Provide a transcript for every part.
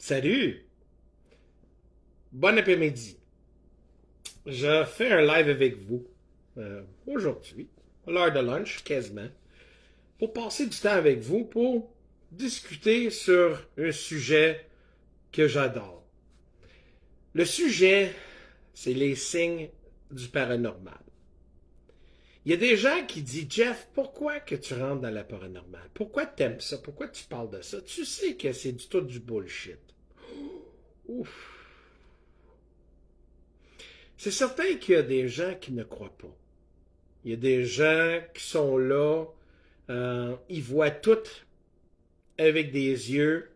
Salut! Bon après-midi. Je fais un live avec vous aujourd'hui, à l'heure de lunch, quasiment, pour passer du temps avec vous, pour discuter sur un sujet que j'adore. Le sujet, c'est les signes du paranormal. Il y a des gens qui disent, Jeff, pourquoi que tu rentres dans la paranormal? Pourquoi tu aimes ça? Pourquoi tu parles de ça? Tu sais que c'est du tout du bullshit. Ouf. C'est certain qu'il y a des gens qui ne croient pas. Il y a des gens qui sont là, ils voient tout avec des yeux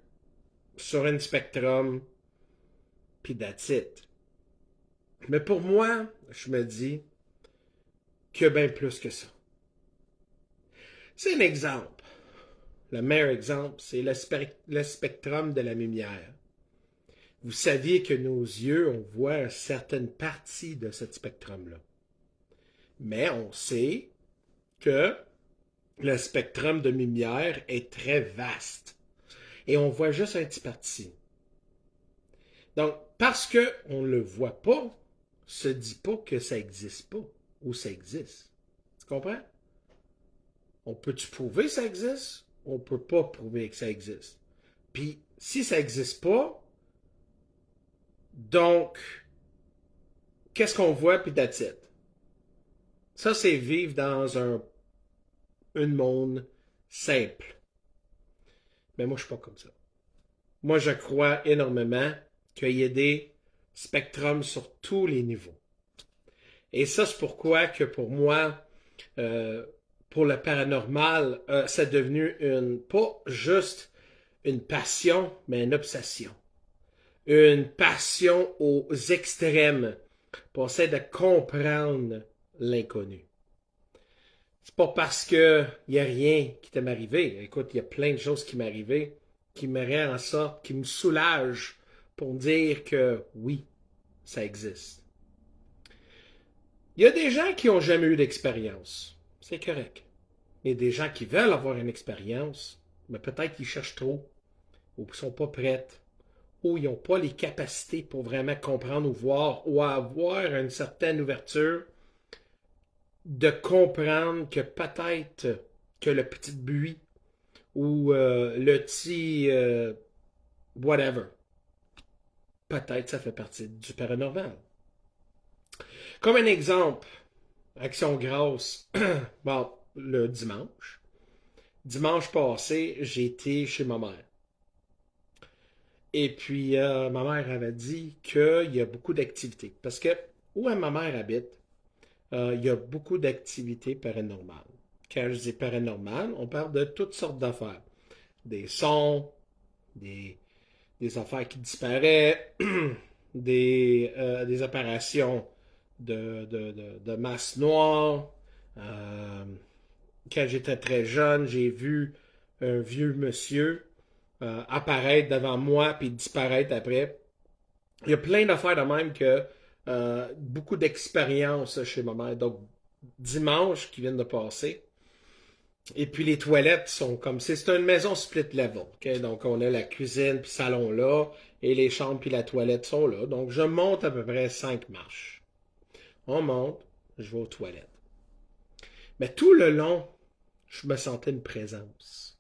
sur un spectrum, puis that's it. Mais pour moi, je me dis qu'il y a bien plus que ça. C'est un exemple. Le meilleur exemple, c'est le spectrum de la lumière. Vous saviez que nos yeux, on voit une certaine partie de ce spectrum-là. Mais on sait que le spectrum de lumière est très vaste. Et on voit juste un petit parti. Donc, parce qu'on ne le voit pas, se dit pas que ça n'existe pas ou ça existe. Tu comprends? On peut-tu prouver que ça existe? On ne peut pas prouver que ça existe. Puis, si ça n'existe pas, donc, qu'est-ce qu'on voit, puis that's it. Ça, c'est vivre dans un monde simple. Mais moi, je ne suis pas comme ça. Moi, je crois énormément qu'il y ait des spectrums sur tous les niveaux. Et ça, c'est pourquoi que pour moi, euh, pour le paranormal, c'est devenu pas juste une passion, mais une obsession. Une passion aux extrêmes pour essayer de comprendre l'inconnu. C'est pas parce que y a rien qui t'est arrivé. Écoute, il y a plein de choses qui m'arrivaient qui me rendent en sorte, qui me soulagent pour dire que oui, ça existe. Il y a des gens qui n'ont jamais eu d'expérience. C'est correct. Il y a des gens qui veulent avoir une expérience, mais peut-être qu'ils cherchent trop, ou qu'ils ne sont pas prêts, ou ils n'ont pas les capacités pour vraiment comprendre ou voir, ou avoir une certaine ouverture de comprendre que peut-être que le petit bruit ou le petit whatever, peut-être ça fait partie du paranormal. Comme un exemple, Action Grâce, bon, le dimanche. Dimanche passé, j'ai été chez ma mère. Et puis, ma mère avait dit qu'il y a beaucoup d'activités. Parce que où ma mère habite, il y a beaucoup d'activités paranormales. Quand je dis paranormal, on parle de toutes sortes d'affaires. Des sons, des, des affaires qui disparaissent, des apparitions de masse noire. Euh, Quand j'étais très jeune, j'ai vu un vieux monsieur apparaître devant moi puis disparaître après. Il y a plein d'affaires de même que beaucoup d'expériences chez ma mère. Donc, dimanche qui vient de passer. Et puis les toilettes sont comme c'est une maison split level. Okay? Donc on a la cuisine puis salon là et les chambres puis la toilette sont là. Donc je monte à peu près 5 marches. On monte, je vais aux toilettes. Mais tout le long, je me sentais une présence.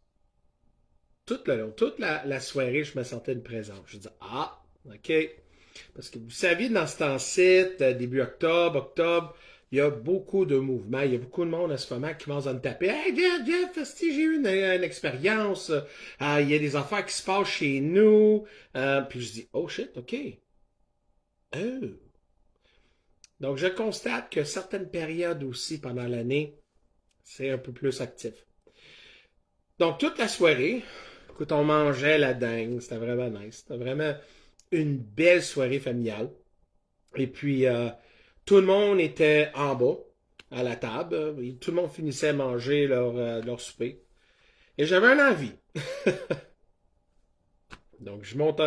Tout le long, toute la soirée, je me sentais une présence. Je dis ah, ok. Parce que vous saviez, dans ce temps-ci, début octobre, il y a beaucoup de mouvements. Il y a beaucoup de monde en ce moment qui commence à me taper. Hey, Jeff, si j'ai eu une expérience. Il y a des affaires qui se passent chez nous. Puis je dis, oh shit, ok. Oh. Donc, je constate que certaines périodes aussi pendant l'année, c'est un peu plus actif. Donc, toute la soirée, écoute, on mangeait la dingue. C'était vraiment nice. C'était vraiment une belle soirée familiale. Et puis, tout le monde était en bas, à la table. Tout le monde finissait à manger leur souper. Et j'avais un envie. Donc, je monte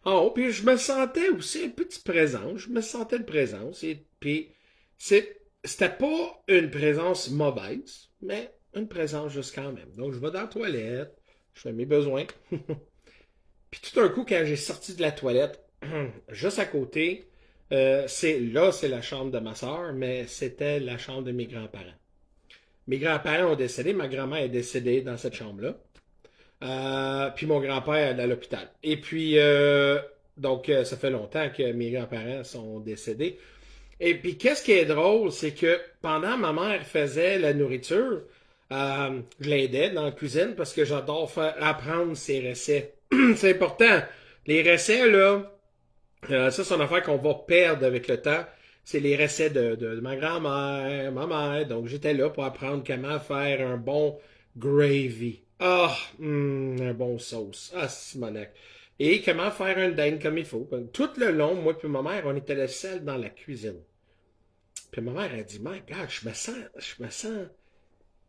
en haut, puis je me sentais aussi une petite présence. Je me sentais une présence. Et puis, c'était pas une présence mauvaise, mais une présence juste quand même. Donc, je vais dans la toilette, je fais mes besoins. Puis tout d'un coup, quand j'ai sorti de la toilette, juste à côté, c'est la chambre de ma soeur, mais c'était la chambre de mes grands-parents. Mes grands-parents ont décédé, ma grand-mère est décédée dans cette chambre-là. Puis mon grand-père est à l'hôpital. Et puis, ça fait longtemps que mes grands-parents sont décédés. Et puis, qu'est-ce qui est drôle, c'est que pendant ma mère faisait la nourriture, je l'aidais dans la cuisine parce que j'adore apprendre ses recettes. C'est important. Les recettes, là, ça, c'est une affaire qu'on va perdre avec le temps. C'est les recettes de ma grand-mère, ma mère. Donc, j'étais là pour apprendre comment faire un bon gravy. Un bon sauce. Ah, Simonac. Et comment faire un dinde comme il faut. Tout le long, moi et ma mère, on était les seuls dans la cuisine. Puis ma mère a dit, my God, je me sens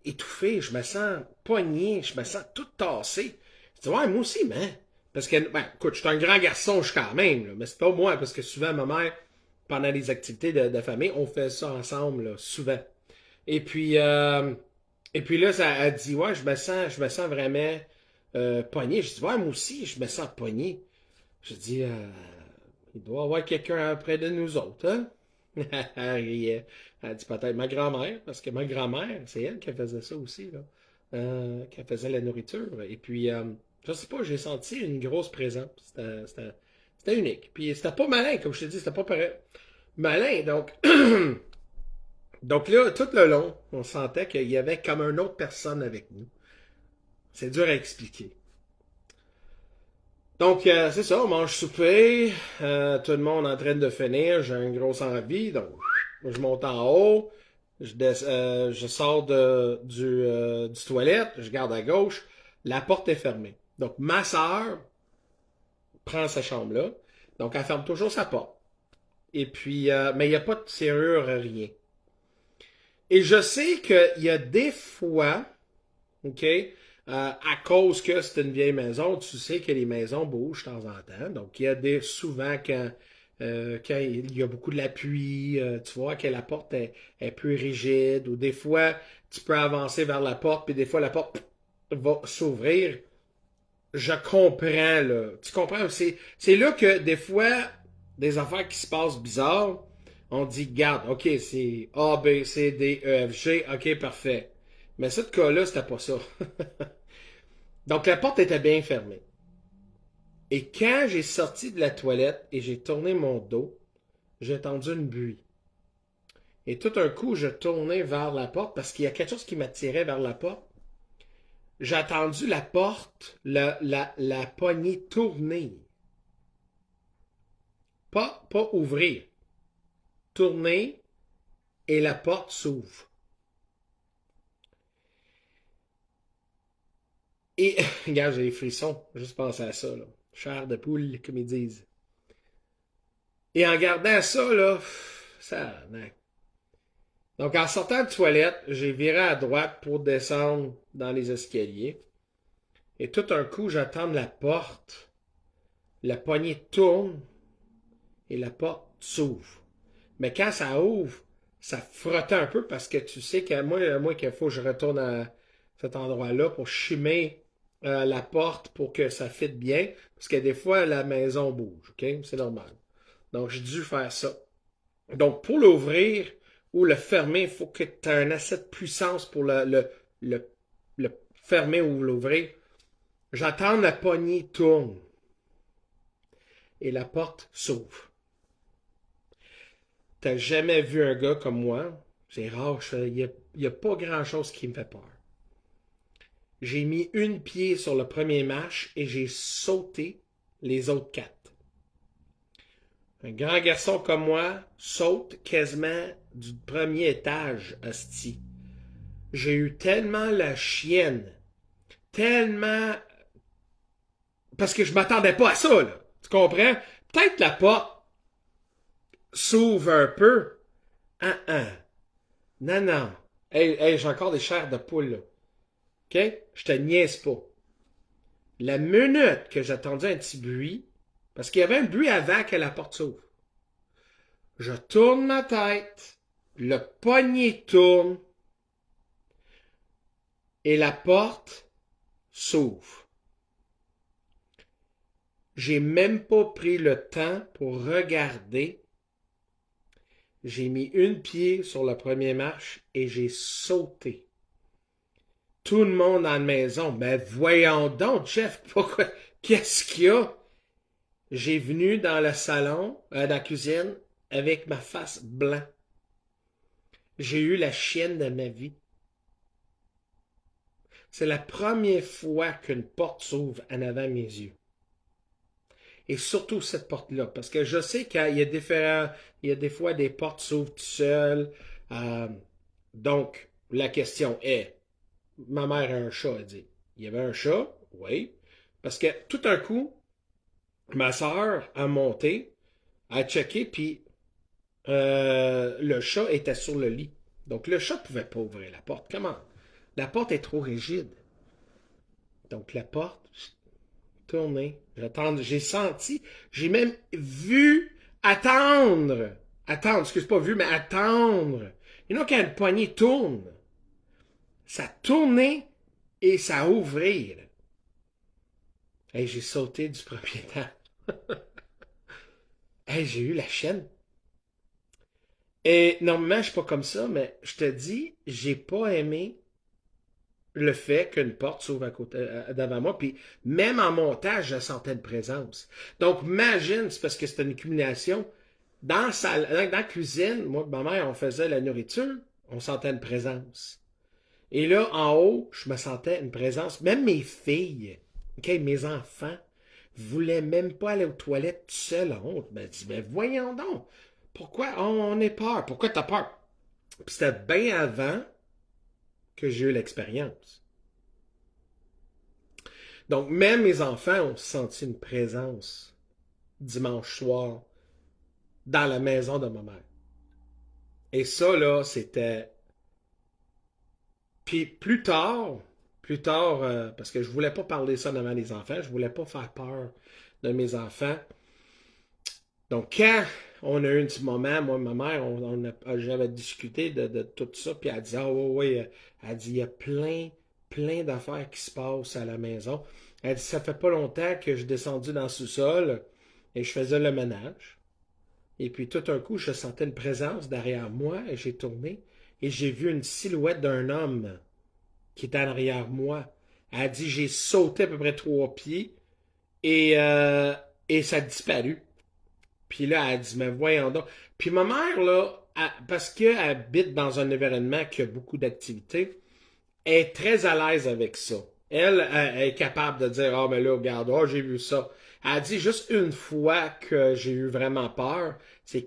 étouffé, je me sens pogné, je me sens tout tassé. Je dis, ouais, moi aussi, mais. Parce que, ben, écoute, je suis un grand garçon, je suis quand même, là, mais c'est pas moi, parce que souvent, ma mère, pendant les activités de famille, on fait ça ensemble, là, souvent. Et puis, euh, et puis là, ça a dit, ouais, je me sens vraiment pogné. Je dis, ouais, moi aussi, je me sens pogné. Je dis, il doit y avoir quelqu'un près de nous autres, hein? Elle riait. Elle dit peut-être ma grand-mère, parce que ma grand-mère, c'est elle qui faisait ça aussi, là. Qui faisait la nourriture. Et puis, je sais pas, j'ai senti une grosse présence. C'était unique. Puis, c'était pas malin, comme je te dis, c'était pas pareil. Malin, donc. Donc là, tout le long, on sentait qu'il y avait comme une autre personne avec nous. C'est dur à expliquer. Donc, c'est ça, on mange souper, tout le monde en train de finir, j'ai une grosse envie, donc je monte en haut, je sors du toilette, je garde à gauche, la porte est fermée. Donc, ma sœur prend sa chambre là, donc elle ferme toujours sa porte. Et puis, mais il n'y a pas de serrure, rien. Et je sais qu'il y a des fois, OK? À cause que c'est une vieille maison, tu sais que les maisons bougent de temps en temps. Donc, il y a souvent quand il y a beaucoup de la pluie, tu vois que la porte est plus rigide, ou des fois, tu peux avancer vers la porte, puis des fois, la porte va s'ouvrir. Je comprends, là. Tu comprends? C'est là que des fois, des affaires qui se passent bizarres, on dit, garde, OK, c'est A, B, C, D, E, F, G, OK, parfait. Mais ce cas-là, c'était pas ça. Donc, la porte était bien fermée. Et quand j'ai sorti de la toilette et j'ai tourné mon dos, j'ai entendu une bruit. Et tout un coup, je tournais vers la porte parce qu'il y a quelque chose qui m'attirait vers la porte. J'ai entendu la porte, la poignée tourner. Pas ouvrir. Tourner et la porte s'ouvre. Et, regarde, j'ai des frissons, juste penser à ça, là. Chair de poule, comme ils disent. Et en regardant ça, là, ça, non. Donc, en sortant de toilette, j'ai viré à droite pour descendre dans les escaliers. Et tout un coup, j'attends la porte. La poignée tourne et la porte s'ouvre. Mais quand ça ouvre, ça frottait un peu parce que tu sais qu'à moi qu'il faut que je retourne à cet endroit-là pour chimer la porte pour que ça fitte bien. Parce que des fois, la maison bouge, OK? C'est normal. Donc, j'ai dû faire ça. Donc, pour l'ouvrir ou le fermer, il faut que tu aies un assez de puissance pour le fermer ou l'ouvrir. J'attends la poignée tourne et la porte s'ouvre. T'as jamais vu un gars comme moi? C'est rare, il n'y a pas grand-chose qui me fait peur. J'ai mis une pied sur le premier marche et j'ai sauté les autres quatre. Un grand garçon comme moi saute quasiment du premier étage, hostie. J'ai eu tellement la chienne, tellement... Parce que je m'attendais pas à ça, là. Tu comprends? Peut-être la porte s'ouvre un peu. Ah. Non, non. Hey, j'ai encore des chairs de poule, là. OK? Je te niaise pas. La minute que j'attendais un petit bruit, parce qu'il y avait un bruit avant que la porte s'ouvre, je tourne ma tête, le poignet tourne et la porte s'ouvre. J'ai même pas pris le temps pour regarder. J'ai mis une pied sur la première marche et j'ai sauté. Tout le monde dans la maison. Mais voyons donc, Jeff, pourquoi? Qu'est-ce qu'il y a? J'ai venu dans le salon, dans la cuisine, avec ma face blanc. J'ai eu la chienne de ma vie. C'est la première fois qu'une porte s'ouvre en avant de mes yeux. Et surtout cette porte-là, parce que je sais qu'il y a il y a des fois des portes s'ouvrent tout seules. Euh, donc, la question est, ma mère a un chat, elle dit. Il y avait un chat, oui, parce que tout un coup, ma soeur a monté, a checké, puis le chat était sur le lit. Donc, le chat ne pouvait pas ouvrir la porte. Comment? La porte est trop rigide. Donc, la porte, tournée, j'attends, j'ai senti, j'ai même vu attendre, excuse pas vu, mais attendre. Et donc, quand une poignée tourne, ça tournait et ça ouvrait. Et j'ai sauté du premier temps. Hey, j'ai eu la chaîne. Et normalement, je suis pas comme ça, mais je te dis, j'ai pas aimé le fait qu'une porte s'ouvre à côté, devant moi, puis même en montage, je sentais une présence. Donc, imagine, c'est parce que c'était une accumulation. Dans la cuisine, moi et ma mère, on faisait la nourriture, on sentait une présence. Et là, en haut, je me sentais une présence. Même mes filles, okay, mes enfants, voulaient même pas aller aux toilettes tout seuls. On m'a dit, mais voyons donc, pourquoi on est peur? Pourquoi t'as peur? Puis c'était bien avant que j'ai eu l'expérience. Donc, même mes enfants ont senti une présence dimanche soir dans la maison de ma mère. Et ça, là, c'était... Puis plus tard, parce que je voulais pas parler ça devant les enfants, je voulais pas faire peur de mes enfants. Donc, quand on a eu un petit moment, moi et ma mère, j'avais discuté de tout ça, puis elle dit, ah oui, oui, elle dit, il y a plein d'affaires qui se passent à la maison. Elle dit, ça fait pas longtemps que je suis descendu dans le sous-sol et je faisais le ménage. Et puis tout d'un coup, je sentais une présence derrière moi et j'ai tourné et j'ai vu une silhouette d'un homme qui était en arrière moi. Elle a dit, j'ai sauté à peu près 3 pieds et ça a disparu. Puis là, elle a dit, mais voyons donc. Puis ma mère, là, parce qu'elle habite dans un environnement qui a beaucoup d'activités, elle est très à l'aise avec ça. Elle est capable de dire, ah, mais là, regarde, oh, j'ai vu ça. Elle a dit juste une fois que j'ai eu vraiment peur, c'est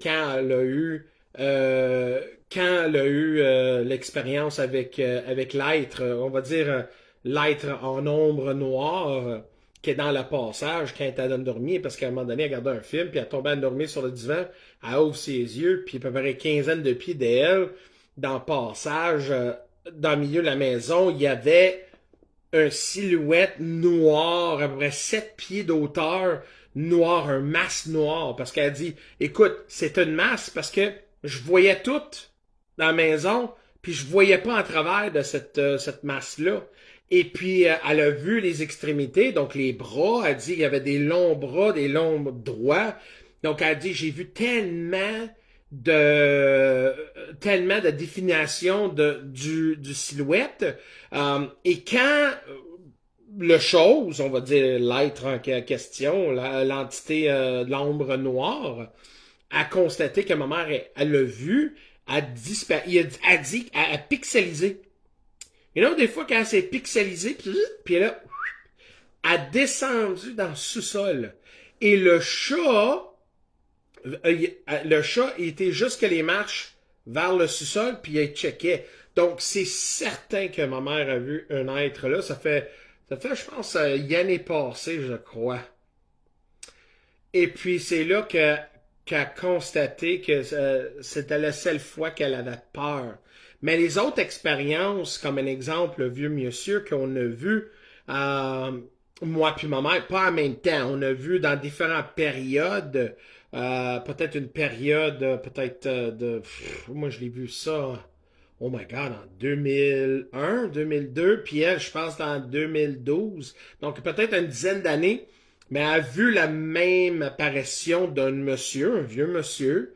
euh, quand elle a eu l'expérience avec l'être, on va dire l'être en ombre noire qui est dans le passage quand elle est endormie, parce qu'à un moment donné, elle regardait un film, puis elle tombait endormie sur le divan, elle ouvre ses yeux, puis à peu près une quinzaine de pieds d'elle, dans le passage, dans le milieu de la maison, il y avait un silhouette noire, à peu près 7 pieds d'auteur, noir, un masque noir, parce qu'elle dit, écoute, c'est une masse parce que je voyais tout dans la maison, puis je voyais pas en travers de cette masse-là. Et puis, elle a vu les extrémités, donc les bras, elle dit, il y avait des longs bras, des longs doigts. Donc, elle dit, j'ai vu de tellement de définition du silhouette. Et quand le chose, on va dire l'être en question, l'entité de l'ombre noire, a constaté que ma mère, elle l'a vu, a dit, a pixelisé. Et là, des fois, quand elle s'est pixelisée, puis elle a descendu dans le sous-sol. Et le chat, il était jusque les marches vers le sous-sol, puis il checkait. Donc, c'est certain que ma mère a vu un être là. Je pense, l'année passée, je crois. Et puis, c'est là qu'elle a constaté que c'était la seule fois qu'elle avait peur. Mais les autres expériences, comme un exemple, le vieux monsieur qu'on a vu, euh, moi puis ma mère, pas en même temps, on a vu dans différentes périodes, peut-être une période, peut-être moi je l'ai vu ça, oh my god, en 2001, 2002, puis elle, je pense, dans 2012. Donc peut-être une dizaine d'années. mais elle a vu la même apparition d'un monsieur, un vieux monsieur,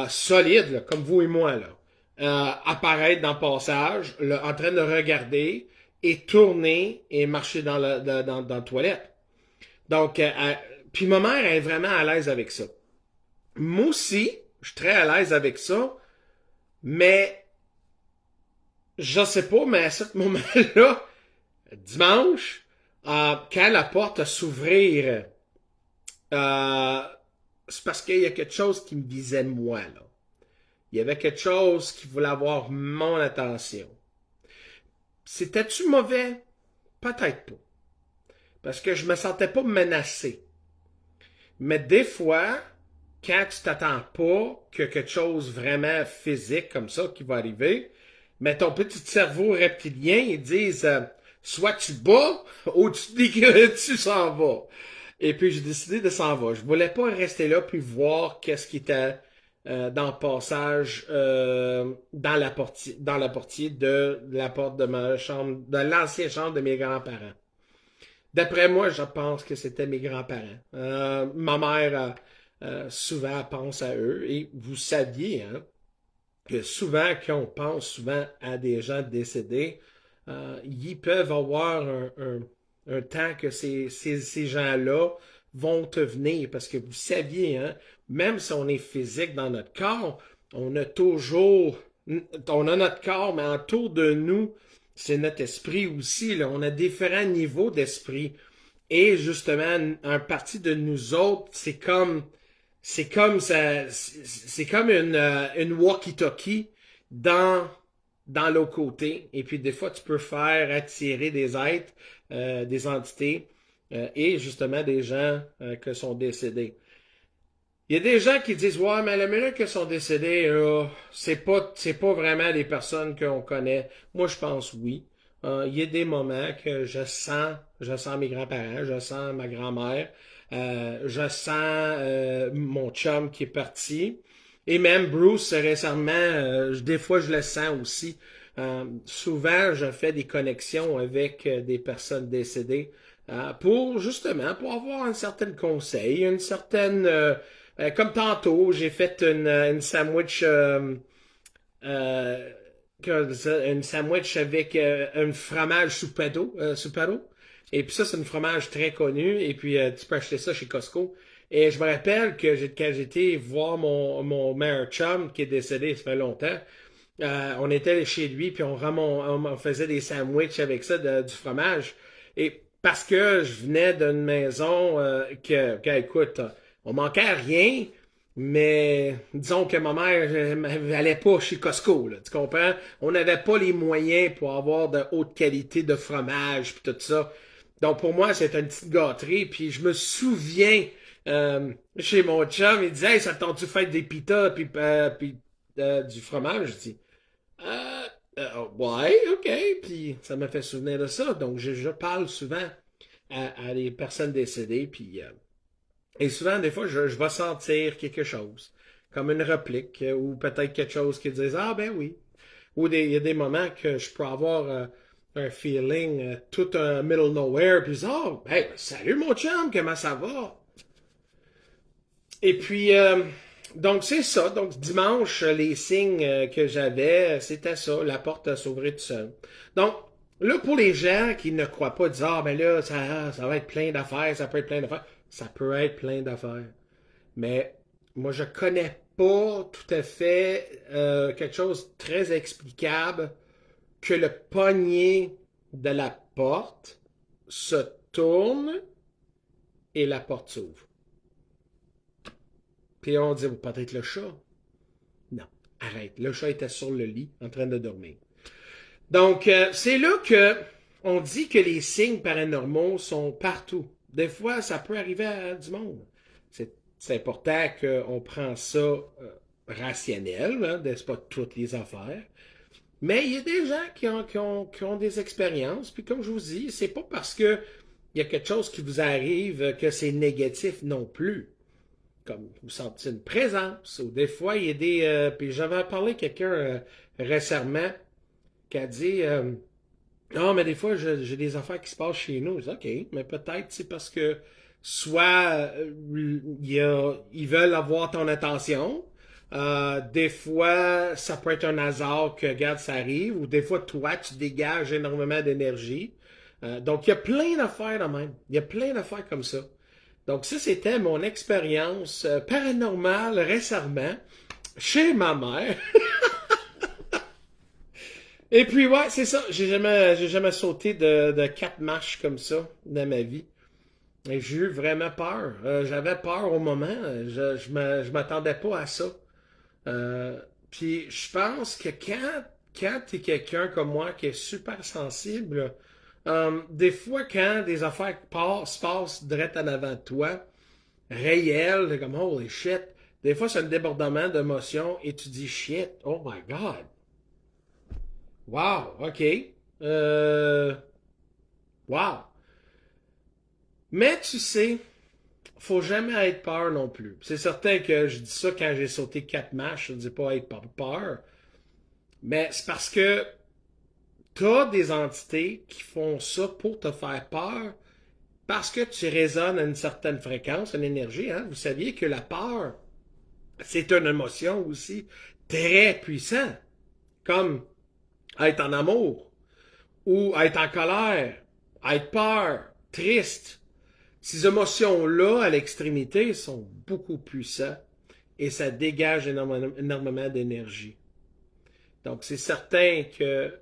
solide, là, comme vous et moi, là, apparaître dans le passage, là, en train de regarder et tourner et marcher dans la toilette. Donc, puis ma mère est vraiment à l'aise avec ça. Moi aussi, je suis très à l'aise avec ça, mais je sais pas, mais à ce moment-là, dimanche, quand la porte a s'ouvrir, euh, c'est parce qu'il y a quelque chose qui me visait moi, là. Il y avait quelque chose qui voulait avoir mon attention. C'était-tu mauvais? Peut-être pas. Parce que je me sentais pas menacé. Mais des fois, quand tu t'attends pas que quelque chose vraiment physique comme ça qui va arriver, mais ton petit cerveau reptilien, ils disent soit tu bats ou tu dis que tu s'en vas. Et puis j'ai décidé de s'en va. Je voulais pas rester là puis voir qu'est-ce qui était dans le passage dans la portier de la porte de ma chambre, de l'ancienne chambre de mes grands-parents. D'après moi, je pense que c'était mes grands-parents. Ma mère souvent pense à eux et vous saviez hein, que souvent quand on pense souvent à des gens décédés, ils peuvent avoir un temps que ces gens-là vont te venir parce que vous saviez, hein, même si on est physique dans notre corps, on a toujours, on a notre corps, mais autour de nous, c'est notre esprit aussi. Là. On a différents niveaux d'esprit. Et justement, un parti de nous autres, c'est comme ça, c'est comme une walkie-talkie dans l'autre côté. Et puis des fois, tu peux faire attirer des êtres, des entités et justement des gens qui sont décédés. Il y a des gens qui disent ouais, mais la minute qu'ils sont décédés, c'est pas vraiment des personnes qu'on connaît. Moi, je pense oui. Il y a des moments que je sens mes grands-parents, je sens ma grand-mère, je sens mon chum qui est parti. Et même Bruce récemment, des fois je le sens aussi. Souvent, je fais des connexions avec des personnes décédées pour justement pour avoir un certain conseil, une certaine comme tantôt, j'ai fait une sandwich euh, une sandwich avec un fromage soupado. Et puis ça, c'est un fromage très connu. Et puis tu peux acheter ça chez Costco. Et je me rappelle que quand j'étais voir mon meilleur chum qui est décédé, ça fait longtemps, on était chez lui, puis on faisait des sandwichs avec ça, du fromage. Et parce que je venais d'une maison écoute, on manquait à rien, mais disons que ma mère n'allait pas chez Costco, là, tu comprends? On n'avait pas les moyens pour avoir de haute qualité de fromage, puis tout ça. Donc pour moi, c'était une petite gâterie, puis je me souviens chez mon chum, il disait hey, ça tente-tu faire des pitas puis du fromage? Je dis euh, ouais, ok. Puis ça m'a fait souvenir de ça. Donc je parle souvent à des personnes décédées. Puis, et souvent, des fois, je vais sentir quelque chose. Comme une réplique ou peut-être quelque chose qui disent ah ben oui. Ou il y a des moments que je peux avoir un feeling tout un middle nowhere. Puis oh, hey, salut mon chum, comment ça va? Et puis, donc c'est ça. Donc dimanche, les signes que j'avais, c'était ça. La porte s'ouvrait tout seul. Donc, là, pour les gens qui ne croient pas, disent, ah, ben là, ça va être plein d'affaires, ça peut être plein d'affaires. Ça peut être plein d'affaires. Mais moi, je connais pas tout à fait quelque chose de très explicable que le poignet de la porte se tourne et la porte s'ouvre. Puis on dit, peut-être le chat. Non, arrête. Le chat était sur le lit en train de dormir. Donc, c'est là que on dit que les signes paranormaux sont partout. Des fois, ça peut arriver à du monde. C'est important qu'on prend ça rationnel, hein, n'est-ce pas toutes les affaires. Mais il y a des gens qui ont des expériences, puis comme je vous dis, c'est pas parce que il y a quelque chose qui vous arrive que c'est négatif non plus. Comme vous sentez une présence, ou des fois, il y a des... puis j'avais parlé à quelqu'un récemment qui a dit non, mais des fois, j'ai des affaires qui se passent chez nous. Je dis, OK, mais peut-être c'est parce que Soit ils veulent avoir ton attention. Des fois, ça peut être un hasard que, regarde, ça arrive. Ou des fois, toi, tu dégages énormément d'énergie. Donc, il y a plein d'affaires de même. Il y a plein d'affaires comme ça. Donc, ça, c'était mon expérience paranormale récemment chez ma mère. Et puis, ouais, c'est ça. J'ai jamais sauté de 4 marches comme ça dans ma vie. Et j'ai eu vraiment peur. J'avais peur au moment. Je m'attendais pas à ça. Euh, Puis je pense que quand tu es quelqu'un comme moi qui est super sensible, des fois quand des affaires se passent direct en avant de toi, réelles, t'es comme holy shit, des fois c'est un débordement d'émotions et tu dis shit, oh my god, wow, ok, euh, wow. Mais tu sais, faut jamais être peur non plus. C'est certain que je dis ça quand j'ai sauté 4 marches, je dis pas être peur, mais c'est parce que t'as des entités qui font ça pour te faire peur parce que tu résonnes à une certaine fréquence, une énergie. Hein? Vous saviez que la peur, c'est une émotion aussi très puissante, comme être en amour ou être en colère, être peur, triste. Ces émotions-là, à l'extrémité, sont beaucoup puissantes et ça dégage énormément d'énergie. Donc, c'est certain que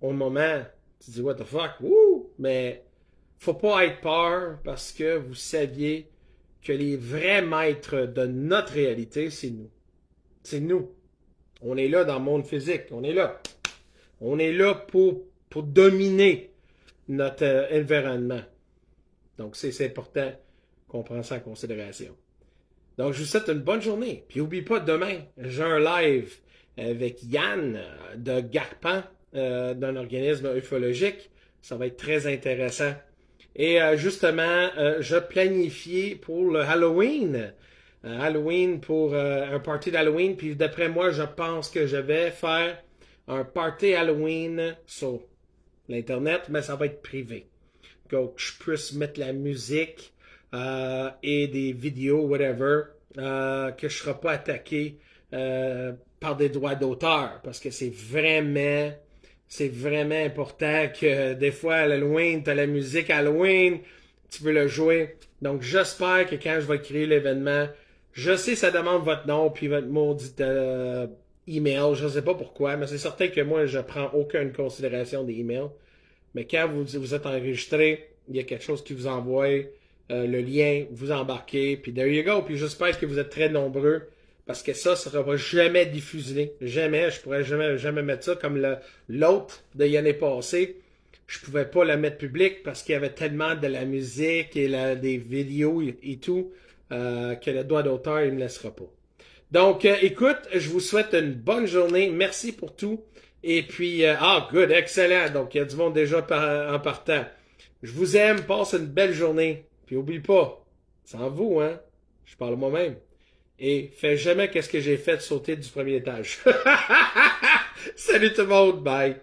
au moment, tu dis what the fuck, wouh, mais faut pas être peur parce que vous saviez que les vrais maîtres de notre réalité, c'est nous. C'est nous. On est là dans le monde physique. On est là. On est là pour dominer notre environnement. Donc, c'est important qu'on prenne ça en considération. Donc, je vous souhaite une bonne journée. Puis, n'oublie pas, demain, j'ai un live avec Yann de Garpan, d'un organisme ufologique. Ça va être très intéressant. Et justement, je planifiais pour le Halloween. Halloween pour un party d'Halloween. Puis d'après moi, je pense que je vais faire un party Halloween sur l'Internet, mais ça va être privé. Donc, je puisse mettre la musique et des vidéos, whatever, que je ne serai pas attaqué par des droits d'auteur. Parce que c'est vraiment important que des fois à Halloween, tu as la musique Halloween, tu veux le jouer. Donc, j'espère que quand je vais créer l'événement, je sais ça demande votre nom puis votre maudit email. Je ne sais pas pourquoi, mais c'est certain que moi, je prends aucune considération des emails. Mais quand vous êtes enregistré, il y a quelque chose qui vous envoie le lien, vous embarquez, puis there you go. Puis j'espère que vous êtes très nombreux, parce que ça ne sera jamais diffusé. Jamais, je pourrais jamais mettre ça comme l'autre de l'année passée. Je pouvais pas la mettre publique parce qu'il y avait tellement de la musique et des vidéos et tout que le droit d'auteur il me laissera pas. Donc, écoute, je vous souhaite une bonne journée. Merci pour tout. Et puis, good, excellent. Donc, il y a du monde déjà en partant. Je vous aime, passe une belle journée. Puis, oublie pas, sans vous, hein, je parle moi-même. Et fais jamais qu'est-ce que j'ai fait de sauter du premier étage. Salut tout le monde, bye.